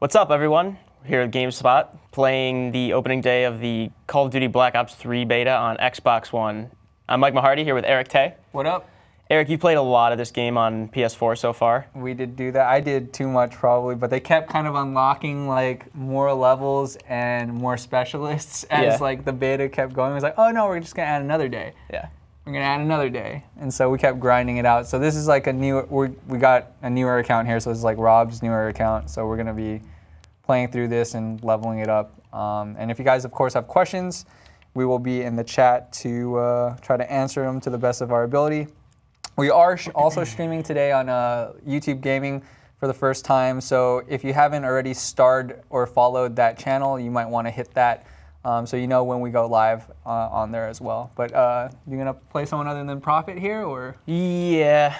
What's up, everyone? We're here at GameSpot, playing the opening day of the Call of Duty Black Ops 3 beta on Xbox One. I'm Mike Mahardy here with Erick Tay. What up? Erick, you played a lot of this game on PS4 so far. We did do that. I did too much probably, but they kept kind of unlocking like more levels and more specialists as like the beta kept going. It was like, oh no, we're just gonna add another day. Yeah. We're gonna add another day, and so we kept grinding it out. So this is like a new. We got a newer account here, so this is like Rob's newer account. So we're gonna be playing through this and leveling it up. And if you guys, of course, have questions, we will be in the chat to try to answer them to the best of our ability. We are also streaming today on YouTube Gaming for the first time. So if you haven't already starred or followed that channel, you might want to hit that. So you know when we go live on there as well. But you gonna play someone other than Prophet here, or? Yeah,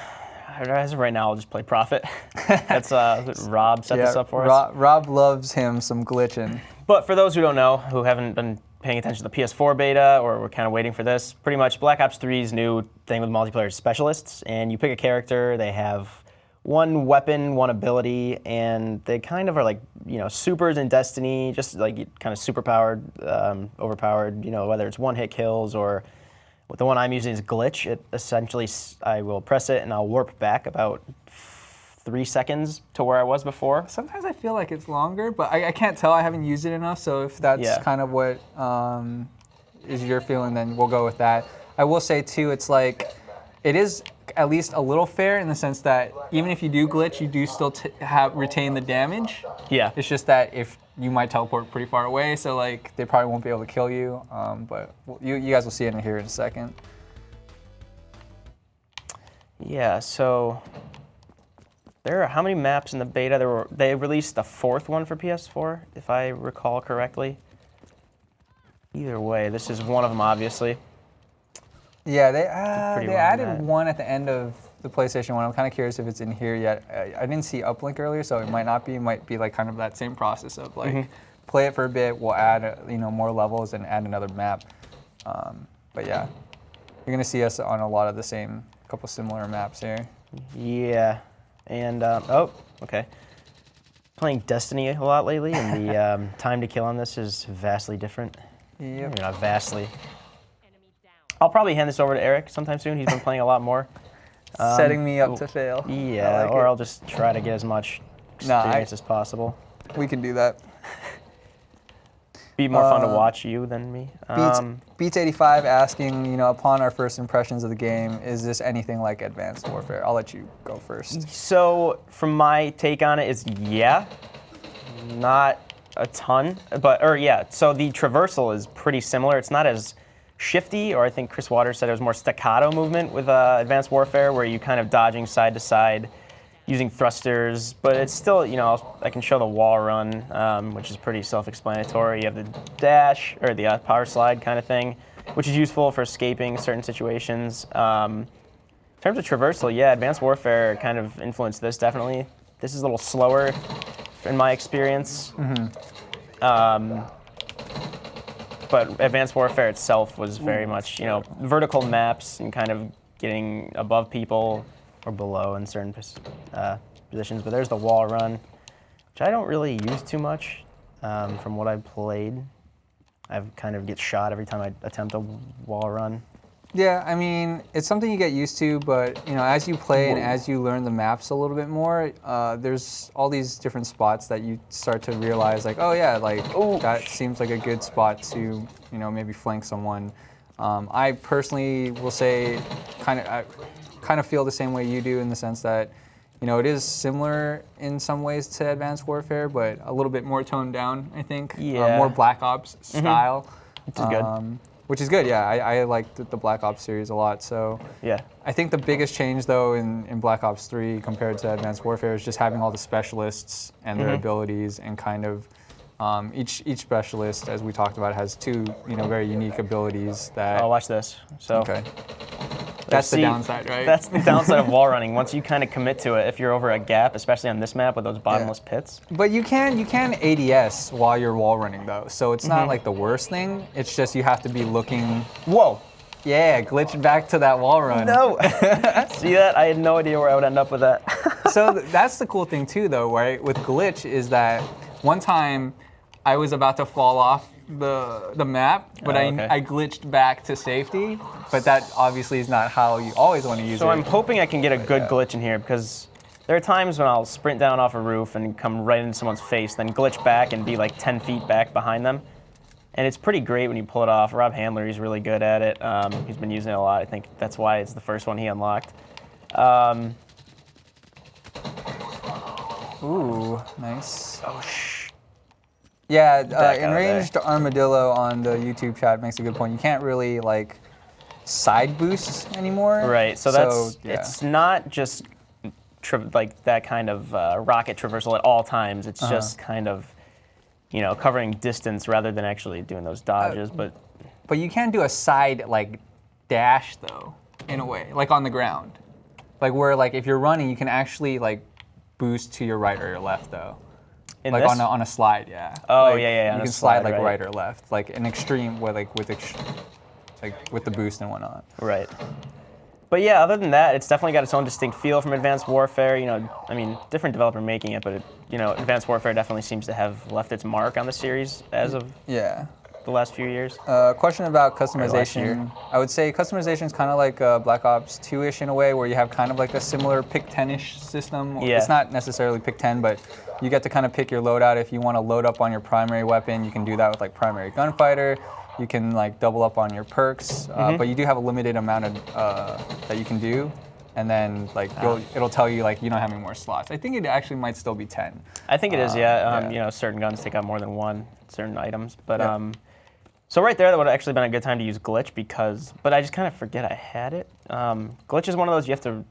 as of right now, I'll just play Prophet. That's Rob set this up for us. Rob loves him some glitching. But for those who don't know, who haven't been paying attention to the PS4 beta, or we're kind of waiting for this, pretty much Black Ops 3's new thing with multiplayer specialists, and you pick a character, they have one weapon, one ability, and they kind of are like, you know, supers in Destiny, just like kind of super powered, overpowered, you know, whether it's one-hit kills or the one I'm using is Glitch. It essentially, I will press it and I'll warp back about 3 seconds to where I was before. Sometimes I feel like it's longer, but I can't tell. I haven't used it enough, so if that's kind of what is your feeling, then we'll go with that. I will say, too, it's like, it is at least a little fair in the sense that even if you do glitch, you do still retain the damage. Yeah. It's just that if you might teleport pretty far away, so like they probably won't be able to kill you. But you guys will see it in here in a second. Yeah. So there are how many maps in the beta? They released the 4th one for PS4, if I recall correctly. Either way, this is one of them, obviously. Yeah, they added one at the end of the PlayStation 1. I'm kind of curious if it's in here yet. I didn't see uplink earlier, so it might not be. It might be like kind of that same process of like play it for a bit, we'll add more levels and add another map. But yeah, you're gonna see us on a lot of the same, couple similar maps here. Yeah, and oh, okay. Playing Destiny a lot lately, and the time to kill on this is vastly different. Yep. Not vastly. I'll probably hand this over to Erick sometime soon. He's been playing a lot more. Setting me up to fail. Yeah, like I'll just try to get as much experience as possible. We can do that. Be more fun to watch you than me. Beats85 asking, upon our first impressions of the game, is this anything like Advanced Warfare? I'll let you go first. So, from my take on it is yeah, not a ton, but so the traversal is pretty similar. It's not as shifty, or I think Chris Waters said it was more staccato movement with Advanced Warfare, where you kind of dodging side to side, using thrusters, but it's still, I can show the wall run, which is pretty self-explanatory. You have the dash, or the power slide kind of thing, which is useful for escaping certain situations. In terms of traversal, yeah, Advanced Warfare kind of influenced this, definitely. This is a little slower, in my experience. But Advanced Warfare itself was very much, vertical maps and kind of getting above people or below in certain positions. But there's the wall run, which I don't really use too much from what I've played. I kind of get shot every time I attempt a wall run. Yeah, I mean, it's something you get used to, but as you play and as you learn the maps a little bit more, there's all these different spots that you start to realize, like, oh yeah, like that seems like a good spot to, maybe flank someone. I personally will say, I kind of feel the same way you do in the sense that, it is similar in some ways to Advanced Warfare, but a little bit more toned down, I think. Yeah. More Black Ops style. Which is good. Which is good, yeah. I like the Black Ops series a lot. So yeah. I think the biggest change, though, in Black Ops 3 compared to Advanced Warfare is just having all the specialists and their abilities, and kind of each specialist, as we talked about, has two very unique abilities that. Oh, watch this. So. Okay. That's the downside, right? That's the downside of wall running. Once you kind of commit to it, if you're over a gap, especially on this map with those bottomless pits. But you can ADS while you're wall running, though, so it's not like the worst thing. It's just you have to be looking. Whoa. Yeah, glitch back to that wall run. No. See that? I had no idea where I would end up with that. So that's the cool thing too, though, right? With glitch is that one time I was about to fall off the map, but okay. I glitched back to safety. But that obviously is not how you always want to use it. So I'm hoping I can get a good glitch in here because there are times when I'll sprint down off a roof and come right into someone's face, then glitch back and be like 10 feet back behind them. And it's pretty great when you pull it off. Rob Handler, he's really good at it. He's been using it a lot. I think that's why it's the first one he unlocked. Ooh, nice. Oh, Yeah, Back out of Enraged Armadillo on the YouTube chat makes a good point. You can't really like side boost anymore. Right, so that's yeah. it's not just like that kind of rocket traversal at all times. It's just kind of, you know, covering distance rather than actually doing those dodges. But you can do a side like dash though, in a way, like on the ground, like where like if you're running, you can actually like boost to your right or your left though. in Like this, on a slide, yeah. Oh, Like, yeah, You on can a slide slide, like right. right or left, like an extreme where like with the boost and whatnot. right. But yeah, other than that, it's definitely got its own distinct feel from Advanced Warfare. You know, I mean, different developer making it, but it, you know, Advanced Warfare definitely seems to have left its mark on the series as of Yeah. the last few years. Question about last year. customization. I would say customization is kind of like Black Ops 2-ish in a way, where you have kind of like a similar pick 10-ish system. Yeah. It's not necessarily pick 10, but you get to kind of pick your loadout. If you want to load up on your primary weapon, you can do that with like primary gunfighter. You can like double up on your perks, but you do have a limited amount of that you can do. And then like it'll tell you like you don't have any more slots. I think it actually might still be 10. I think it is, yeah. yeah. You know, certain guns take out more than one, certain items. But Yeah. so right there, that would have actually been a good time to use glitch because, but I just kind of forget I had it. Glitch is one of those you have to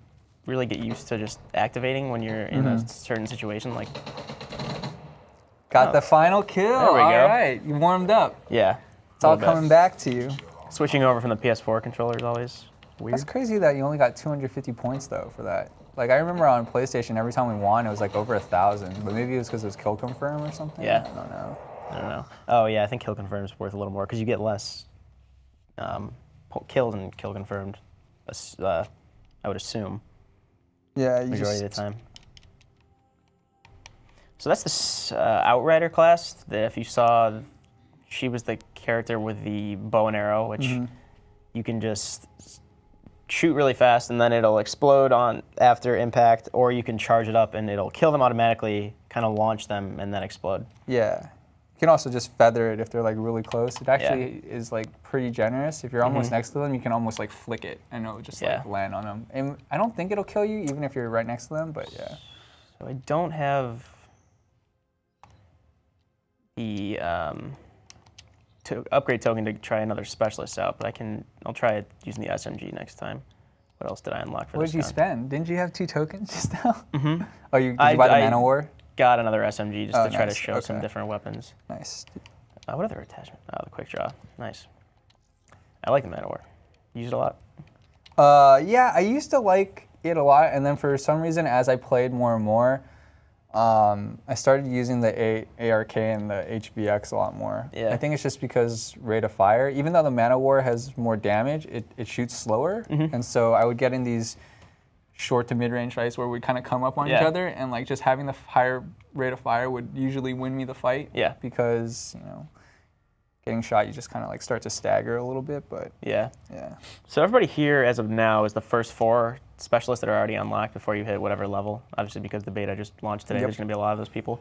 really get used to just activating when you're in a certain situation. Like, Got the final kill. There we go. All right, you warmed up. yeah, It's all coming back to you. Switching over from the PS4 controller is always weird. That's crazy that you only got 250 points though for that. Like I remember on PlayStation, every time we won, it was like over 1,000. But maybe it was because it was kill confirm or something. Yeah. I don't know. I don't know. Oh yeah, I think kill confirmed is worth a little more because you get less kills and kill confirmed. I would assume Yeah, you majority of the time. So that's the Outrider class. That if you saw, she was the character with the bow and arrow, which you can just shoot really fast and then it'll explode on after impact, or you can charge it up and it'll kill them automatically, kind of launch them and then explode. Yeah. You can also just feather it if they're like really close. It actually is like pretty generous. If you're almost next to them, you can almost like flick it and it'll just like land on them. And I don't think it'll kill you even if you're right next to them, but yeah. So I don't have the upgrade token to try another specialist out, but I'll try it using the SMG next time. What else did I unlock for What this did you gun? spend? Didn't you have 2 tokens just now? Oh, did you buy the Man of War? Got another SMG just to try to nice. show some different weapons. Nice. What other attachment? Oh, the quick draw. Nice. I like the Man of War. Use it a lot. Yeah, I used to like it a lot, and then for some reason, as I played more and more, I started using the ARK and the HBX a lot more. Yeah. I think it's just because rate of fire, even though the Man of War has more damage, it shoots slower, and so I would get in these short to mid-range fights where we kind of come up on each other, and like just having the higher rate of fire would usually win me the fight. Yeah. Because getting shot, you just kind of like start to stagger a little bit, but Yeah. yeah. So everybody here, as of now, is the first 4 specialists that are already unlocked before you hit whatever level. Obviously, because the beta just launched today, there's going to be a lot of those people.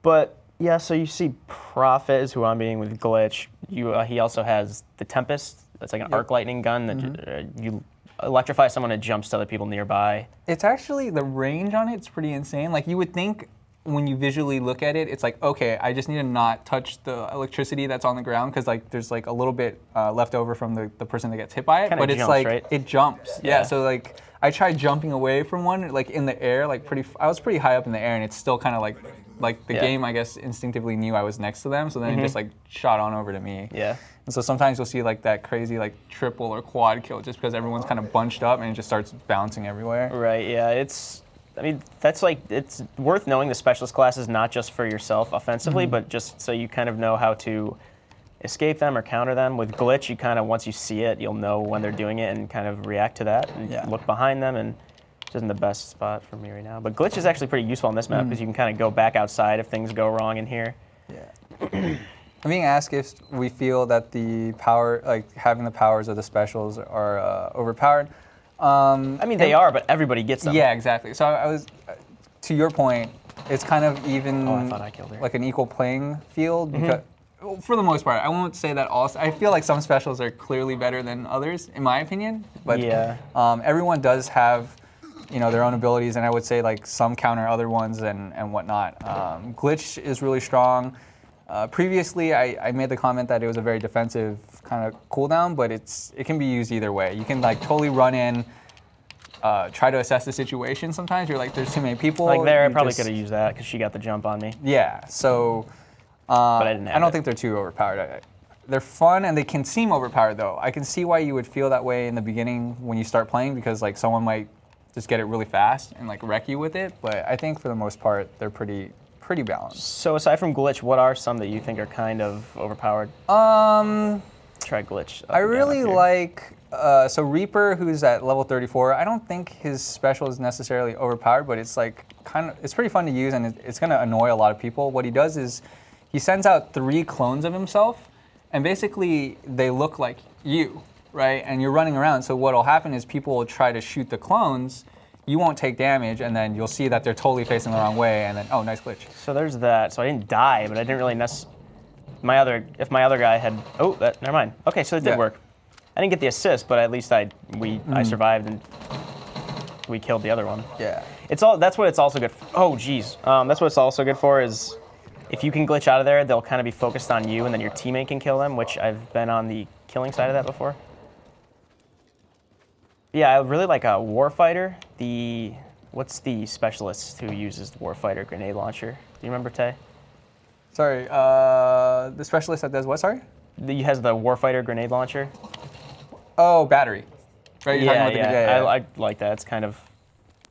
But yeah, so you see Prophet is who I'm being with Glitch. He also has the Tempest. That's like an arc lightning gun that you electrify someone, it jumps to other people nearby. It's actually, the range on it's pretty insane. Like you would think when you visually look at it, it's like, okay, I just need to not touch the electricity that's on the ground because like there's like a little bit left over from the person that gets hit by it. Kinda But it's jumps, like, right? it jumps. Yeah. Yeah, so like I tried jumping away from one like in the air, like I was pretty high up in the air and it's still kind of like the game, I guess, instinctively knew I was next to them. So then it just like shot on over to me. Yeah. And so sometimes you'll see like that crazy like triple or quad kill just because everyone's kind of bunched up and it just starts bouncing everywhere. Right, yeah, I mean, that's like, it's worth knowing the specialist classes not just for yourself offensively, but just so you kind of know how to escape them or counter them. With Glitch, you kind of, once you see it, you'll know when they're doing it and kind of react to that and look behind them. And which isn't the best spot for me right now. But glitch is actually pretty useful on this map because you can kind of go back outside if things go wrong in here. Yeah. I'm being asked if we feel that the power, like having the powers of the specials are overpowered. I mean, they are, but everybody gets them. Yeah, exactly. So I was, to your point, it's kind of even Oh, I thought I killed her. like an equal playing field because, well, for the most part, I won't say that all. I feel like some specials are clearly better than others, in my opinion. But yeah. Everyone does have, their own abilities, and I would say like some counter other ones and whatnot. Glitch is really strong. Previously, I made the comment that it was a very defensive kind of cooldown, but it can be used either way. You can like totally run in, try to assess the situation. Sometimes you're like, there's too many people. Like there, I probably could have used that because she got the jump on me. Yeah, so but I didn't have I don't it. think they're too overpowered. They're fun and they can seem overpowered though. I can see why you would feel that way in the beginning when you start playing because like someone might just get it really fast and like wreck you with it. But I think for the most part, they're pretty balanced. So aside from glitch, what are some that you think are kind of overpowered? Try glitch. I really like so Reaper, who's at level 34. I don't think his special is necessarily overpowered, but it's like it's pretty fun to use and it's going to annoy a lot of people. What he does is he sends out 3 clones of himself, and basically they look like you, right? And you're running around. So what'll happen is people will try to shoot the clones. You won't take damage, and then you'll see that they're totally facing the wrong way, and then, oh, nice glitch. So there's that. So I didn't die, but I didn't really if my other guy had, never mind. Okay, so it did work. I didn't get the assist, but at least I survived and we killed the other one. Yeah. That's what it's also good for. Oh, geez. That's what it's also good for is if you can glitch out of there, they'll kind of be focused on you, and then your teammate can kill them, which I've been on the killing side of that before. Yeah, I really like a Warfighter. What's the specialist who uses the Warfighter grenade launcher? Do you remember, Tay? Sorry, the specialist that does what, sorry? He has the Warfighter grenade launcher. Oh, battery. Right, you're talking about yeah. I like that. It's kind of,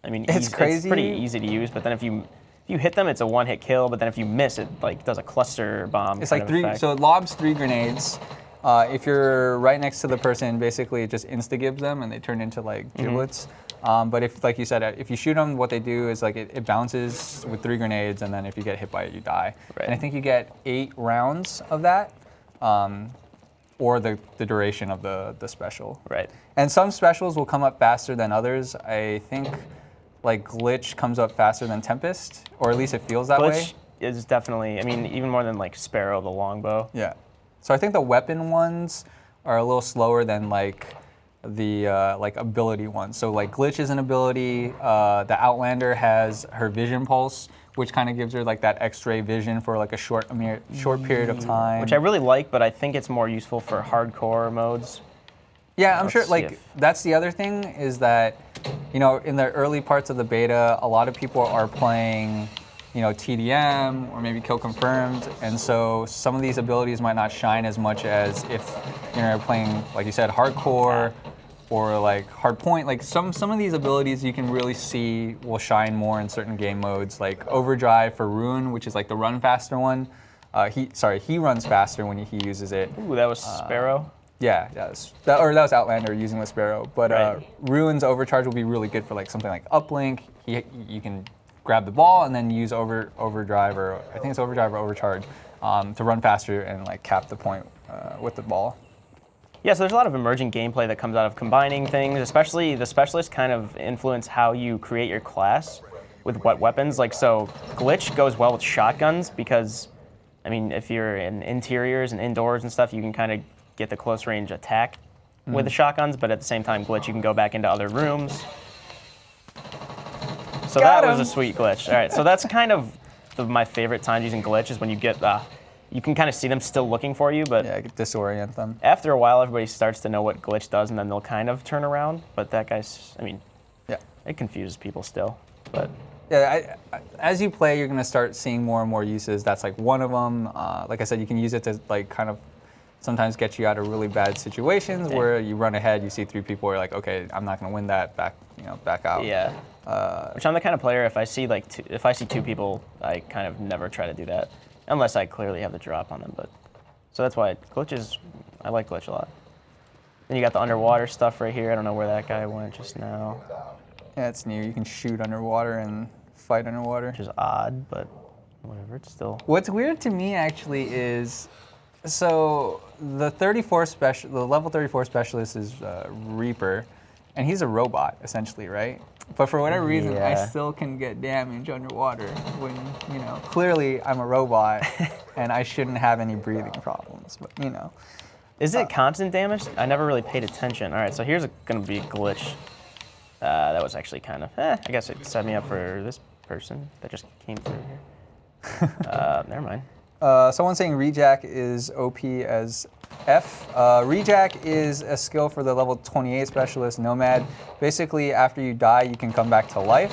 I mean, it's crazy. It's pretty easy to use, but then if you hit them, it's a one-hit kill, but then if you miss, it like does a cluster bomb. It's like 3, so it lobs 3 grenades. If you're right next to the person, basically it just insta-gives them and they turn into like giblets. But if, like you said, if you shoot them, what they do is like it bounces with 3 grenades, and then if you get hit by it, you die. Right. And I think you get 8 rounds of that, or the duration of the special. Right. And some specials will come up faster than others. I think like Glitch comes up faster than Tempest, or at least it feels that way. Glitch is definitely, I mean, even more than like Sparrow, the longbow. Yeah. So I think the weapon ones are a little slower than like the like ability ones. So like Glitch is an ability. The Outlander has her vision pulse, which kind of gives her like that X-ray vision for like a short period of time. Which I really like, but I think it's more useful for hardcore modes. Yeah, I'm sure. Like that's the other thing is that, in the early parts of the beta, a lot of people are playing, TDM or maybe kill confirmed, and so some of these abilities might not shine as much as if you're playing, like you said, hardcore or like hardpoint. Like some of these abilities you can really see will shine more in certain game modes, like Overdrive for Ruin, which is like the run faster one. He runs faster when he uses it. Ooh, that was Sparrow. Yeah, that was Outlander using the Sparrow. But Ruin's Overcharge will be really good for like something like Uplink. You can grab the ball and then use Overdrive, or I think it's Overdrive or Overcharge, to run faster and like cap the point with the ball. Yeah, so there's a lot of emerging gameplay that comes out of combining things, especially the specialists kind of influence how you create your class with what weapons. Like, so Glitch goes well with shotguns because, I mean, if you're in interiors and indoors and stuff, you can kind of get the close range attack with the shotguns, but at the same time, Glitch, you can go back into other rooms. So that was a sweet glitch. All right, so that's kind of my favorite time using Glitch is when you get, you can kind of see them still looking for you, but yeah, disorient them. After a while, everybody starts to know what Glitch does, and then they'll kind of turn around. But that guy's, I mean, it confuses people still. But yeah, as you play, you're gonna start seeing more and more uses. That's like one of them. Like I said, you can use it to like kind of sometimes get you out of really bad situations where you run ahead, you see 3 people, you're like, okay, I'm not gonna win that, back out. Yeah. Which I'm the kind of player, if I see 2 people, I kind of never try to do that, unless I clearly have the drop on them. But so that's why I like Glitch a lot. Then you got the underwater stuff right here. I don't know where that guy went just now. Yeah, it's new. You can shoot underwater and fight underwater. Which is odd, but whatever. It's still. What's weird to me actually is, so the level 34 specialist is Reaper, and he's a robot essentially, right? But for whatever reason, I Yeah. still can get damage underwater when, you know, clearly I'm a robot and I shouldn't have any breathing problems, but you know. Is it constant damage? I never really paid attention. All right, so here's going to be a glitch. That was actually kind of, I guess it set me up for this person that just came through here. Never mind. Someone saying Rejack is OP as F. Rejack is a skill for the level 28 specialist Nomad. Basically, after you die, you can come back to life.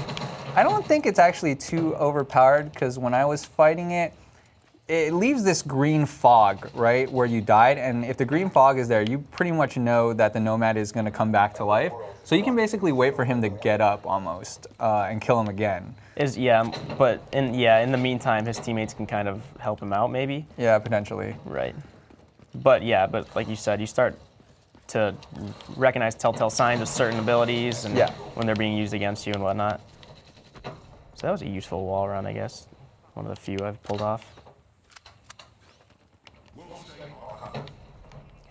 I don't think it's actually too overpowered because when I was fighting it, it leaves this green fog, right, where you died, and if the green fog is there, you pretty much know that the Nomad is going to come back to life. So you can basically wait for him to get up almost and kill him again. But in the meantime, his teammates can kind of help him out, maybe. Yeah, potentially. Right. But like you said, you start to recognize telltale signs of certain abilities and when they're being used against you and whatnot. So that was a useful wall run, I guess. One of the few I've pulled off.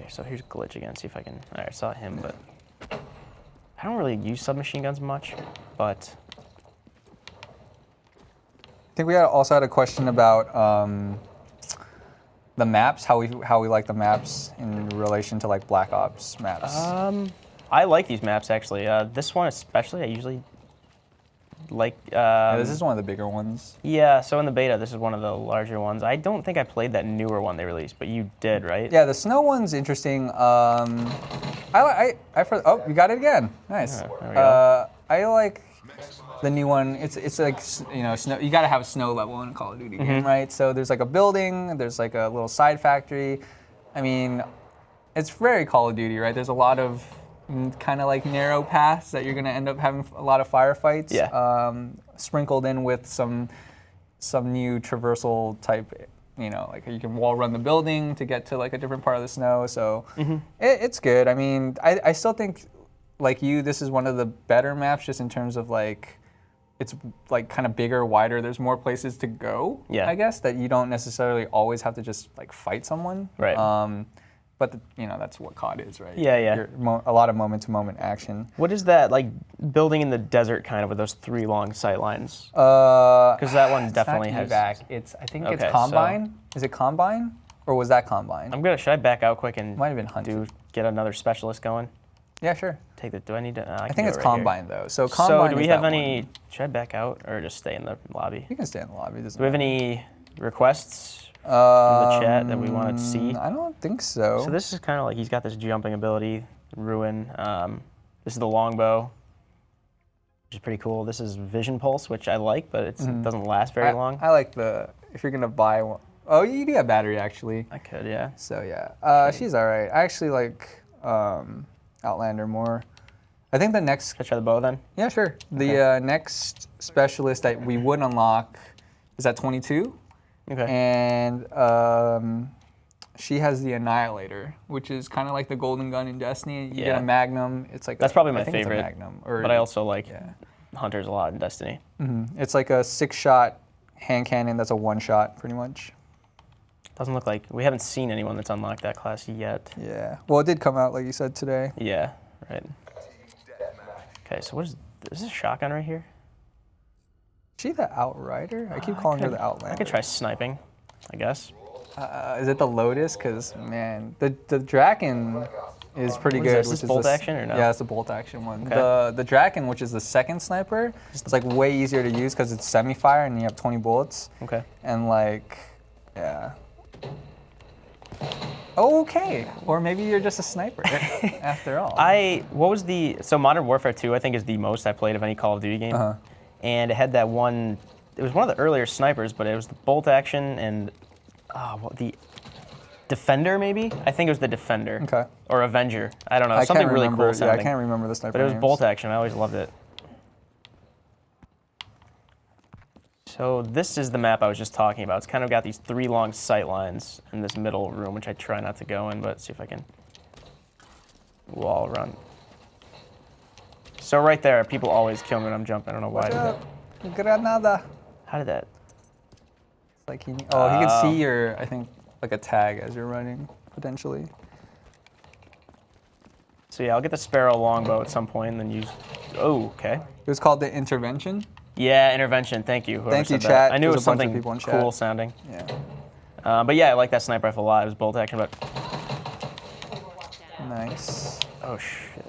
Okay, so here's Glitch again. See if I can. All right, I saw him, but I don't really use submachine guns much. But I think we also had a question about the maps, how we like the maps in relation to like Black Ops maps. I like these maps actually. This one especially, I usually like. Yeah, this is one of the bigger ones. Yeah, so in the beta, this is one of the larger ones. I don't think I played that newer one they released, but you did, right? Yeah, the snow one's interesting. Oh, you got it again. Nice. Yeah, there we go. I like the new one. It's like, you know, snow. You gotta have a snow level in a Call of Duty game, right? So there's like a building, there's like a little side factory. I mean, it's very Call of Duty, right? There's a lot of kind of like narrow paths that you're gonna end up having a lot of firefights. Yeah. Sprinkled in with some new traversal type. You know, like you can wall run the building to get to like a different part of the snow. So it's good. I mean, I still think, like you, this is one of the better maps just in terms of like, it's like kind of bigger, wider. There's more places to go, I guess, that you don't necessarily always have to just like fight someone. Right. But you know, that's what COD is, right? Yeah. A lot of moment-to-moment action. What is that, like building in the desert kind of with those 3 long sight lines? Because that one definitely has. I think it's Combine. Is it Combine? Or was that Combine? Should I back out quick and Might have been Hunter. Get another specialist going? Yeah, sure. Do I need to? I think it's Combine though. So So Combine. do we is have that any? one. Should I back out or just stay in the lobby? You can stay in the lobby. Do we have any requests from the chat that we wanted to see? I don't think so. So this is kind of like he's got this jumping ability, Ruin. This is the longbow, which is pretty cool. This is Vision Pulse, which I like, but it doesn't last very long. I like if you're gonna buy one. Oh, you do have battery actually. I could, yeah. So yeah, she's all right. I actually like Outlander more. I think the next. Should I try the bow then? Yeah, sure. The next specialist that we would unlock is at 22. Okay. And she has the Annihilator, which is kind of like the golden gun in Destiny. You get a Magnum. It's like that's probably my I think favorite. It's a Magnum, but I also like Hunters a lot in Destiny. It's like a 6-shot hand cannon. That's a 1-shot, pretty much. Doesn't look like we haven't seen anyone that's unlocked that class yet. Yeah. Well, it did come out, like you said, today. Yeah. Right. Okay. So is this a shotgun right here? Is she the Outrider? I keep calling her the Outlander. I could try sniping, I guess. Is it the Lotus? Because, man, the Draken is pretty good. Is this bolt action or no? Yeah, it's the bolt action one. Okay. The Draken, which is the second sniper, it's like way easier to use because it's semi-fire and you have 20 bullets. Okay. And like, yeah. Okay. Or maybe you're just a sniper after all. So Modern Warfare 2 I think is the most I played of any Call of Duty game. And it had that one, it was one of the earlier snipers, but it was the bolt action and the Defender maybe? I think it was the Defender. Okay. Or Avenger. I don't know, something really cool sounding. Yeah, I can't remember the sniper But it was names. bolt action, I always loved it. So this is the map I was just talking about. It's kind of got these 3 long sight lines in this middle room, which I try not to go in, but see if I can wall run. So right there, people always kill me when I'm jumping. I don't know why I Watch did that. out. Granada. How did that? It's like he can see your, I think, like a tag as you're running, potentially. So yeah, I'll get the Sparrow longbow at some point and then use... Oh, okay. It was called the intervention. Yeah, intervention. Thank you. Thank you, said chat. That. I knew it There's was a bunch of something people in cool chat. sounding. Yeah. But yeah, I like that sniper rifle a lot. It was bolt action, but... Nice. Oh, shit.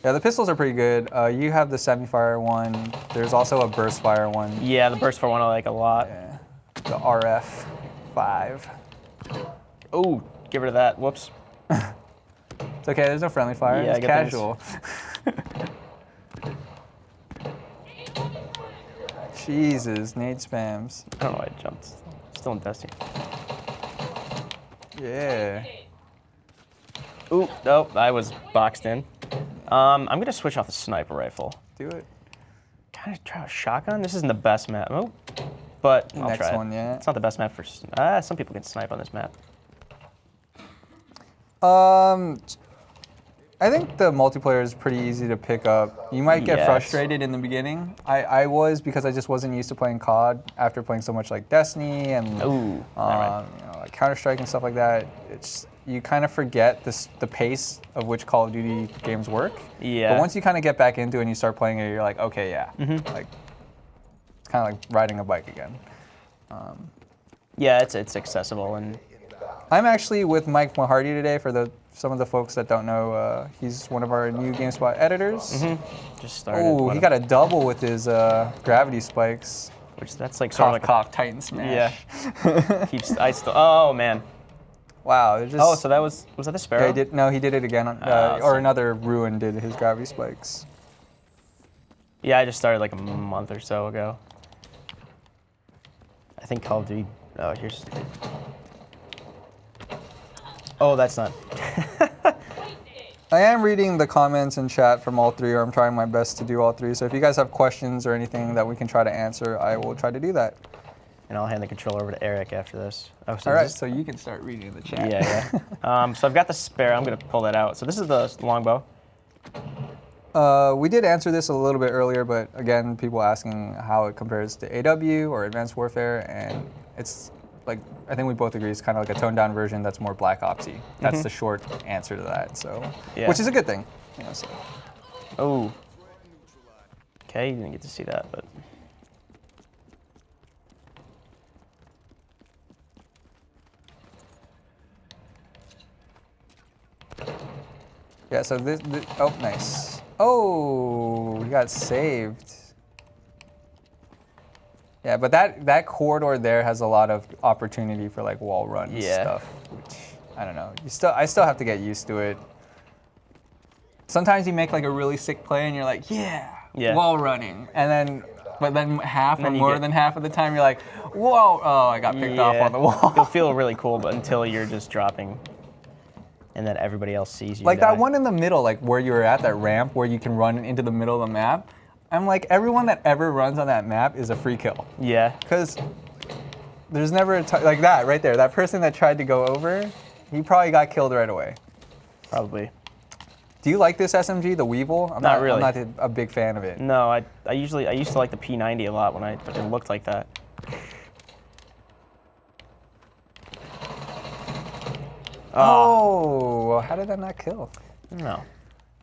Yeah, the pistols are pretty good. You have the semi-fire one. There's also a burst fire one. Yeah, the burst for one I like a lot. Yeah. The RF 5. Oh, get rid of that. Whoops. It's okay, there's no friendly fire. Yeah, It's casual. Jesus, nade spams. I don't know why I jumped. Still in Destiny. Yeah. Ooh, nope, I was boxed in. I'm gonna switch off the sniper rifle. Do it. Kind of try a shotgun. This isn't the best map. Oh, but I'll Next try it. one, yeah. It's not the best map for. Some people can snipe on this map. I think the multiplayer is pretty easy to pick up. You might get Yes. frustrated in the beginning. I was, because I just wasn't used to playing COD after playing so much like Destiny and Ooh, alright. like Counter-Strike and stuff like that. It's you kind of forget the pace of which Call of Duty games work. Yeah. But once you kind of get back into it and you start playing it, you're like, okay, yeah. Like it's kind of like riding a bike again. Yeah, it's accessible and. I'm actually with Mike Mahardy today. For some of the folks that don't know, he's one of our new GameSpot editors. Just started. Oh, What he a- got a double with his gravity spikes. Which that's like sort of Cough, like. cough, Titan smash. Yeah. Keeps. I still. Oh man. Wow. They're just, Oh, so that was that the Sparrow? yeah, he did. No, he did it again. Or sick. another Ruin did his gravity spikes. Yeah, I just started like a month or so ago. I think Call of Duty. Oh, here's. Oh, that's not. I am reading the comments in chat from all three, or I'm trying my best to do all three. So if you guys have questions or anything that we can try to answer, I will try to do that. And I'll hand the controller over to Eric after this. Oh, so All right, this- so you can start reading the chat. Yeah. So I've got the Sparrow. I'm gonna pull that out. So this is the longbow. We did answer this a little bit earlier, but again, people asking how it compares to AW or Advanced Warfare, and it's like, I think we both agree it's kind of like a toned down version that's more Black Opsy. That's the short answer to that. So, Yeah. which is a good thing. You know, so. Oh. Okay, you didn't get to see that, but. Yeah. So this. Oh, nice. Oh, we got saved. Yeah, but that corridor there has a lot of opportunity for like wall run stuff, which I don't know. I still have to get used to it. Sometimes you make like a really sick play and you're like, yeah. Wall running, but then half or more than half of the time you're like, whoa, oh, I got picked off on the wall. You'll feel really cool, but until you're just dropping, and then everybody else sees you. Like die. that one in the middle, like where you were at that ramp where you can run into the middle of the map. I'm like, everyone that ever runs on that map is a free kill. Yeah. Because there's never a time, like that right there, that person that tried to go over, he probably got killed right away. Probably. Do you like this SMG, the Weevil? Not really. I'm not a big fan of it. No, I used to like the P90 a lot when it looked like that. Oh, how did that not kill? No.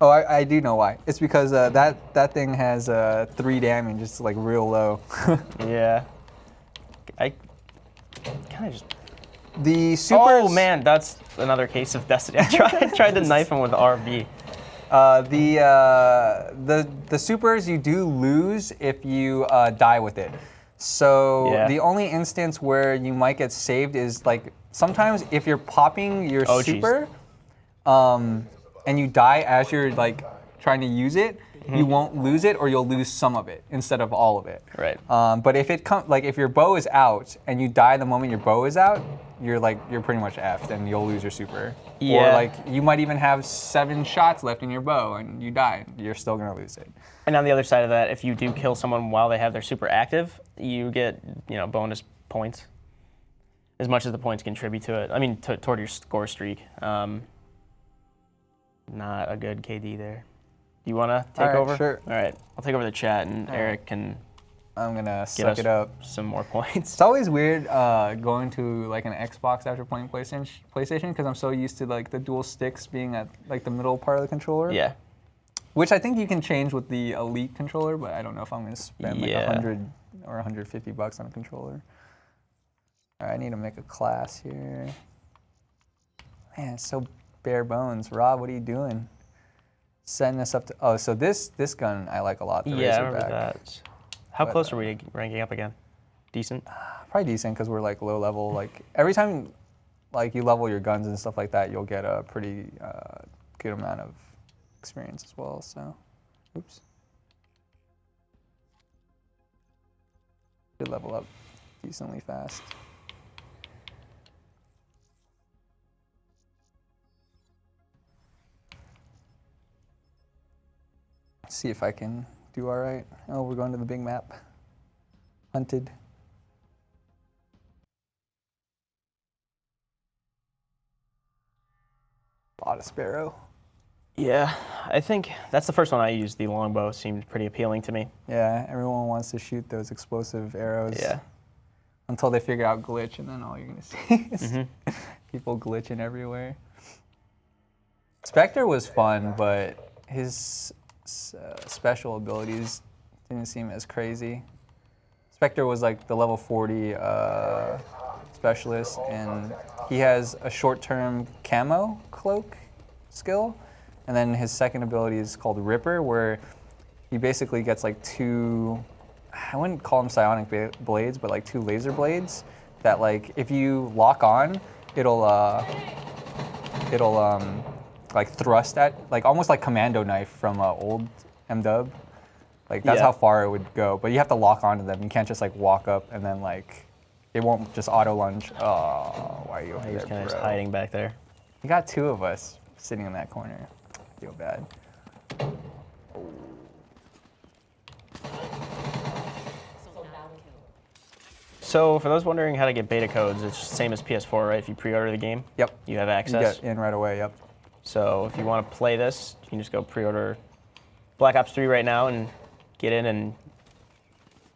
Oh, I do know why. It's because that thing has 3 damage, it's like real low. Yeah. I kind of just. The supers. Oh man, that's another case of Destiny. I tried to knife him with RB. The supers you do lose if you die with it. So the only instance where you might get saved is like sometimes if you're popping your super, and you die as you're like trying to use it, you won't lose it, or you'll lose some of it instead of all of it. Right. But if it if your bow is out and you die the moment your bow is out, you're pretty much effed and you'll lose your super. Yeah. Or like you might even have 7 shots left in your bow and you die, you're still gonna lose it. And on the other side of that, if you do kill someone while they have their super active, you get bonus points. As much as the points contribute to it. I mean, toward your score streak. Not a good KD there. You want to take All right, over? sure. All right. I'll take over the chat, and Eric can I'm gonna get suck us it up. some more points. It's always weird going to like an Xbox after playing PlayStation because I'm so used to like the dual sticks being at like the middle part of the controller. Yeah. Which I think you can change with the Elite controller, but I don't know if I'm gonna spend like Yeah. $100 or $150 on a controller. All right, I need to make a class here. Man, it's so bare bones. Rob, what are you doing? Setting us up to, oh, so this gun I like a lot, the Yeah, I remember Razorback. that. How But, close are we ranking up again? Decent? Probably decent because we're like low level. Like every time like you level your guns and stuff like that, you'll get a pretty good amount of experience as well, so, oops. Should level up decently fast. See if I can do all right. Oh, we're going to the big map. Hunted. Bought a sparrow. Yeah, I think that's the first one I used. The longbow seemed pretty appealing to me. Yeah, everyone wants to shoot those explosive arrows. Yeah. Until they figure out glitch, and then all you're gonna see is people glitching everywhere. Spectre was fun, but his special abilities didn't seem as crazy. Spectre was like the level 40 specialist, and he has a short-term camo cloak skill, and then his second ability is called Ripper, where he basically gets like two, I wouldn't call them psionic blades, but like two laser blades that like if you lock on, it'll like thrust at, like almost like commando knife from old M-Dub. Like that's how far it would go, but you have to lock onto them. You can't just like walk up and then like, it won't just auto lunge. Oh, why are you over there, He's kind of bro? just hiding back there. You got two of us sitting in that corner. I feel bad. So for those wondering how to get beta codes, it's the same as PS4, right? If you pre-order the game, Yep. you have You access. get in right away, yep. So if you want to play this, you can just go pre-order Black Ops 3 right now and get in and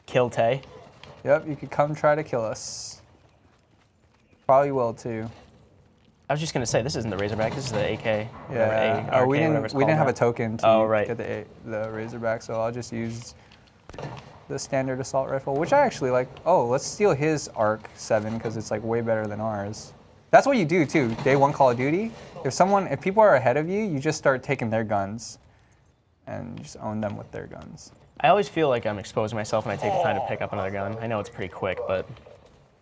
kill Tay. Yep, you could come try to kill us. Probably will too. I was just gonna say this isn't the Razorback. This is the AK. Yeah. whatever, We whatever it's didn't called have a now. token to Oh, right. get the Razorback, so I'll just use the standard assault rifle, which I actually like. Oh, let's steal his ARC 7 because it's like way better than ours. That's what you do too. Day one Call of Duty. If people are ahead of you, you just start taking their guns and just own them with their guns. I always feel like I'm exposing myself when I take the time to pick up another gun. I know it's pretty quick, but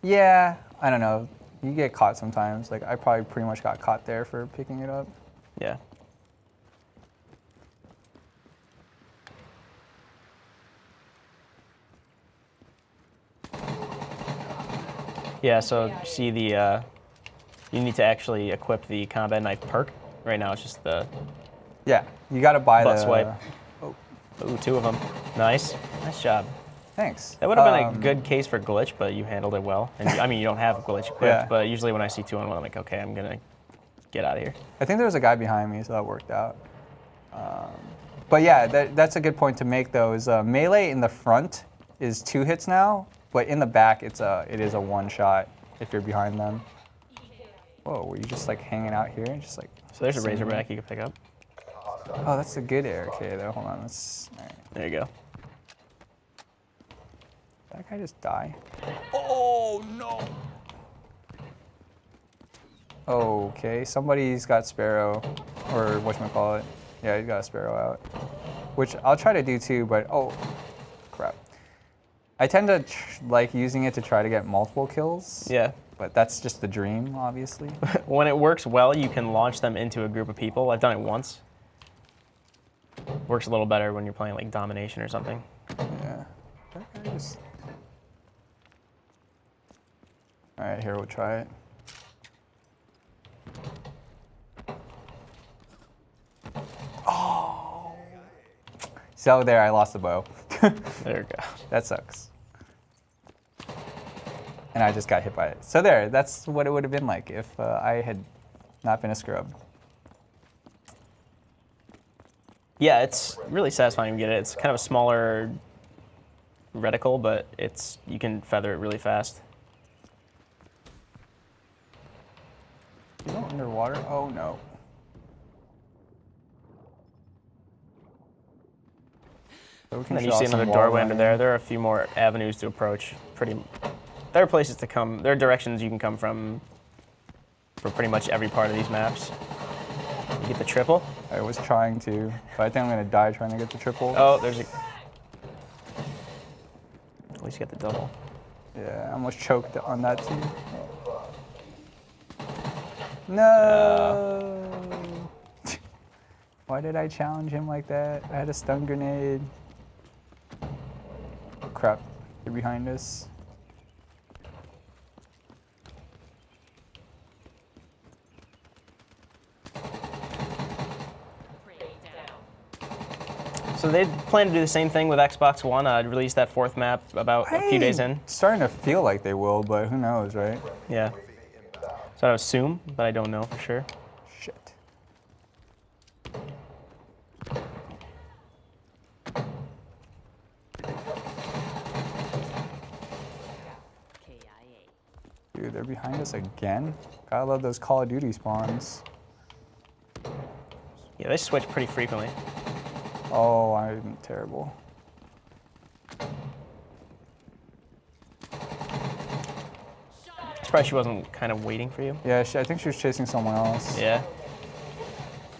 Yeah, I don't know. You get caught sometimes. Like I probably pretty much got caught there for picking it up. yeah. Yeah, so see the, you need to actually equip the combat knife perk. Right now it's just the Yeah, you got to buy butt the swipe. Ooh, two of them. Nice. Nice job. Thanks. That would have been a good case for glitch, but you handled it well. And I mean, you don't have glitch equipped, Yeah. but usually when I see 2 on 1, I'm like, okay, I'm gonna get out of here. I think there was a guy behind me, so that worked out. But yeah, that's a good point to make though, is melee in the front is 2 hits now, but in the back it is a 1 shot if you're behind them. Whoa, were you just like hanging out here? Just like. So there's a Razorback you can pick up. Oh, that's a good Erick though. Hold on, all right. There you go. Did that guy just die? Oh no! Okay, somebody's got Sparrow, or whatchamacallit. Yeah, he's got a Sparrow out. Which I'll try to do too, but oh, crap. I tend to like using it to try to get multiple kills. Yeah. But that's just the dream, obviously. When it works well, you can launch them into a group of people. I've done it once. Works a little better when you're playing like domination or something. Yeah. That guy just... All right, here we'll try it. Oh! So there, I lost the bow. There you go. That sucks. And I just got hit by it. So there, that's what it would have been like if I had not been a scrub. Yeah, it's really satisfying to get it. It's kind of a smaller reticle, but you can feather it really fast. You go underwater? Oh no. So we can And then you show see off some another wall doorway under running. there. There are a few more avenues to approach. There are places to come. There are directions you can come from for pretty much every part of these maps. You get the triple. I was trying to, but I think I'm gonna die trying to get the triple. Oh, there's a. At least you got the double. Yeah, I almost choked on that too. No! Why did I challenge him like that? I had a stun grenade. Oh, crap, they're behind us. So they plan to do the same thing with Xbox One. Release that fourth map about a few days in. Starting to feel like they will, but who knows, right? Yeah. So I assume, but I don't know for sure. Shit. Dude, they're behind us again? Gotta love those Call of Duty spawns. Yeah, they switch pretty frequently. Oh, I'm terrible. Surprised she wasn't kind of waiting for you. Yeah, I think she was chasing someone else. Yeah.